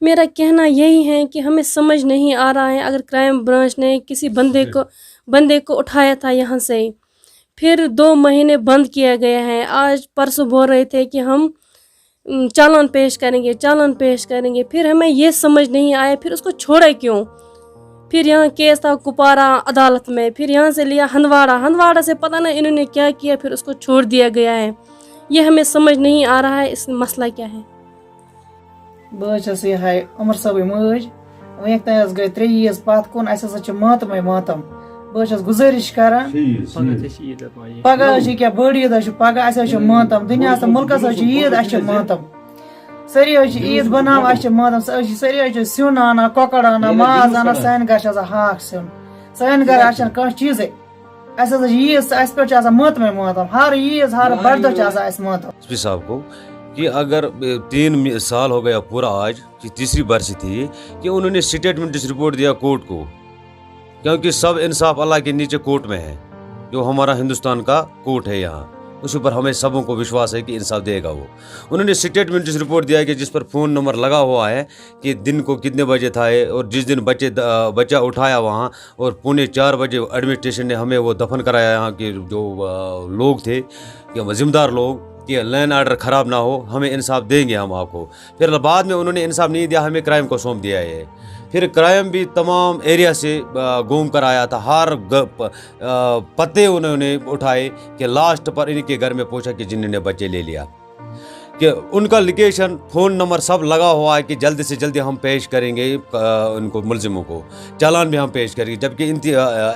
میرا کہنا یہی ہے کہ ہمیں سمجھ نہیں آ رہا ہے، اگر کرائم برانچ نے کسی بندے کو اٹھایا تھا یہاں سے، پھر 2 مہینے بند کیا گیا ہے، آج پرسوں بول رہے تھے کہ ہم چالان پیش کریں گے، پھر ہمیں یہ سمجھ نہیں آیا پھر اس کو چھوڑے کیوں؟ پھر یہاں کیس تھا کپوارہ عدالت میں، پھر یہاں سے لیا ہندواڑہ سے پتہ نہیں انہوں نے کیا کیا، پھر اس کو چھوڑ دیا گیا ہے۔ یہ ہمیں سمجھ نہیں آ رہا ہے اس مسئلہ کیا ہے۔ بہت یہ عمر صٲبٕنۍ مٲج وٕنیُک تام گٔے 3 عیٖذ پتھ کُن، اَسہِ ہسا چھِ ماتمٕے ماتم۔ بہٕ چھَس گُزٲرِش کران پگہہ چھِ کیٛاہ بٔڑ عیٖد حظ چھِ پگہہ، اَسہِ حظ چھِ ماتم، دُنیاہس تہٕ مُلکس حظ چھِ عیٖد، اَسہِ چھِ ماتم، سٲری حظ چھِ عیٖد بناوان، اَسہِ چھِ ماتم، سٲری حظ چھِ سیُن انان، کۄکر انان، ماز انان، سانہِ گرِ چھِ آسان ہاکھ سیُن، سانہِ گرِ آسہِ نہٕ کانٛہہ چیٖزے، اَسہِ ہسا چھِ عیٖد اَسہِ پٮ۪ٹھ چھِ آسان ماتمٕے ماتم، ہر عیٖز ہر بڑِ دۄہ چھِ آسان اَسہِ ماتم۔ صاحب کو کہ اگر 3 سال ہو گیا پورا آج کہ تیسری برسی تھی کہ انہوں نے سٹیٹمنٹ رپورٹ دیا کورٹ کو، کیونکہ سب انصاف اللہ کے نیچے کورٹ میں ہے، جو ہمارا ہندوستان کا کورٹ ہے یہاں، اسی پر ہمیں سبوں کو وشواس ہے کہ انصاف دے گا وہ۔ انہوں نے سٹیٹمنٹ رپورٹ دیا کہ جس پر فون نمبر لگا ہوا ہے کہ دن کو کتنے بجے تھا، اور جس دن بچہ اٹھایا وہاں، اور 3:45 بجے ایڈمنسٹریشن نے ہمیں وہ دفن کرایا، یہاں کے جو لوگ تھے کہ ذمہ دار لوگ، کہ لینڈ آرڈر خراب نہ ہو، ہمیں انصاف دیں گے ہم آپ کو۔ پھر بعد میں انہوں نے انصاف نہیں دیا، ہمیں کرائم کو سونپ دیا ہے۔ پھر کرائم بھی تمام ایریا سے گھوم کر آیا تھا، ہر پتے انہوں نے اٹھائے، کہ لاسٹ پر ان کے گھر میں پہنچا کہ جنہوں نے بچے لے لیا، کہ ان کا لوکیشن فون نمبر سب لگا ہوا ہے کہ جلدی سے جلدی ہم پیش کریں گے ان کو، ملزموں کو چالان بھی ہم پیش کریں گے، جبکہ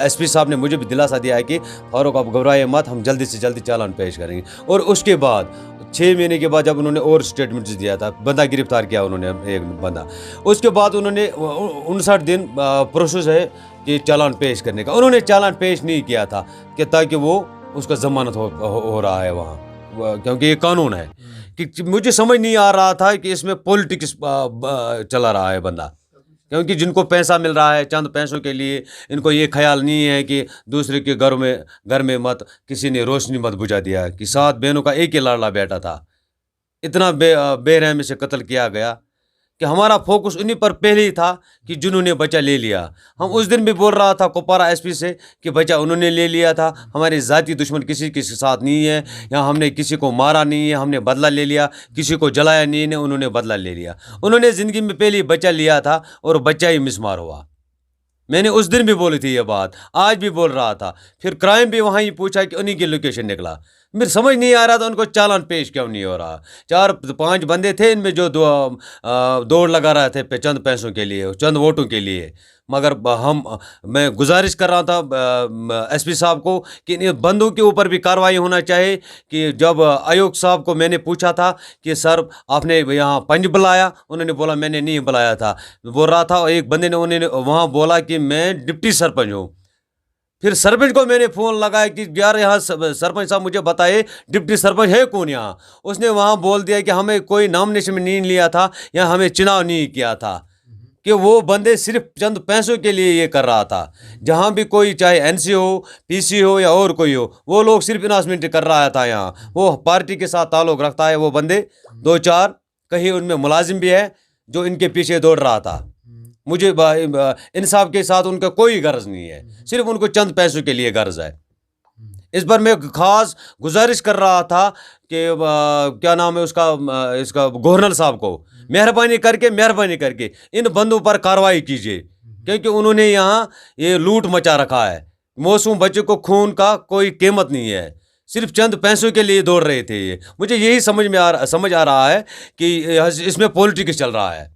ایس پی صاحب نے مجھے بھی دلاسا دیا ہے کہ فاروق آپ گھبرائے مت، ہم جلدی سے جلدی چالان پیش کریں گے۔ اور اس کے بعد 6 مہینے کے بعد جب انہوں نے اور اسٹیٹمنٹ دیا تھا، بندہ گرفتار کیا انہوں نے، ایک بندہ، اس کے بعد انہوں نے 59 دن پروسیس ہے کہ چالان پیش کرنے کا، انہوں نے چالان پیش نہیں کیا تھا کہ تاکہ وہ اس کا ضمانت ہو رہا ہے وہاں، کیونکہ یہ قانون ہے۔ کہ مجھے سمجھ نہیں آ رہا تھا کہ اس میں پولیٹکس چلا رہا ہے بندہ، کیونکہ جن کو پیسہ مل رہا ہے چند پیسوں کے لیے، ان کو یہ خیال نہیں ہے کہ دوسرے کے گھر میں مت کسی نے روشنی مت بجھا دیا، کہ 7 بہنوں کا ایک ہی لاڑلا بیٹا تھا، اتنا بے رحمی سے قتل کیا گیا، کہ ہمارا فوکس انہی پر پہلے ہی تھا کہ جنہوں نے بچہ لے لیا۔ ہم اس دن بھی بول رہا تھا کپوارہ ایس پی سے کہ بچہ انہوں نے لے لیا تھا، ہماری ذاتی دشمن کسی کے ساتھ نہیں ہے، یا ہم نے کسی کو مارا نہیں ہے، ہم نے بدلہ لے لیا، کسی کو جلایا نہیں ہے، انہوں نے بدلہ لے لیا، انہوں نے زندگی میں پہلے بچہ لیا تھا اور بچہ ہی مسمار ہوا۔ میں نے اس دن بھی بولی تھی یہ بات، آج بھی بول رہا تھا۔ پھر کرائم بھی وہاں ہی پوچھا کہ انہی کی لوکیشن نکلا، میرے سمجھ نہیں آ رہا تھا ان کو چالان پیش کیوں نہیں ہو رہا۔ 4-5 بندے تھے ان میں جو دوڑ لگا رہے تھے چند پیسوں کے لیے، چند ووٹوں کے لیے، مگر میں گزارش کر رہا تھا ایس پی صاحب کو کہ ان بندوں کے اوپر بھی کارروائی ہونا چاہیے۔ کہ جب ایوب صاحب کو میں نے پوچھا تھا کہ سر آپ نے یہاں پنج بلایا، انہوں نے بولا میں نے نہیں بلایا تھا، بول رہا تھا ایک بندے نے انہوں نے وہاں بولا کہ میں ڈپٹی سرپنچ ہوں۔ پھر سرپنچ کو میں نے فون لگایا کہ یار یہاں سرپنچ صاحب مجھے بتائے ڈپٹی سرپنچ ہے کون یہاں، اس نے وہاں بول دیا کہ ہمیں کوئی نامنیشن میں نہیں لیا تھا یا ہمیں چناؤ نہیں کیا تھا، کہ وہ بندے صرف چند پیسوں کے لیے یہ کر رہا تھا۔ جہاں بھی کوئی چاہے این سی ہو، پی سی ہو یا اور کوئی ہو، وہ لوگ صرف اناؤنسمنٹ کر رہا تھا، یہاں وہ پارٹی کے ساتھ تعلق رکھتا ہے، وہ بندے 2-4 کہیں ان میں ملازم بھی ہے جو ان کے پیچھے دوڑ رہا تھا۔ مجھے انصاف کے ساتھ ان کا کوئی غرض نہیں ہے، صرف ان کو چند پیسوں کے لیے غرض ہے۔ اس پر میں خاص گزارش کر رہا تھا کہ کیا نام ہے اس کا گورنر صاحب کو مہربانی کر کے ان بندوں پر کارروائی کیجیے، کیونکہ انہوں نے یہاں یہ لوٹ مچا رکھا ہے۔ معصوم بچے کو خون کا کوئی قیمت نہیں ہے، صرف چند پیسوں کے لیے دوڑ رہے تھے یہ۔ مجھے یہی سمجھ آ رہا ہے کہ اس میں پولیٹکس چل رہا ہے۔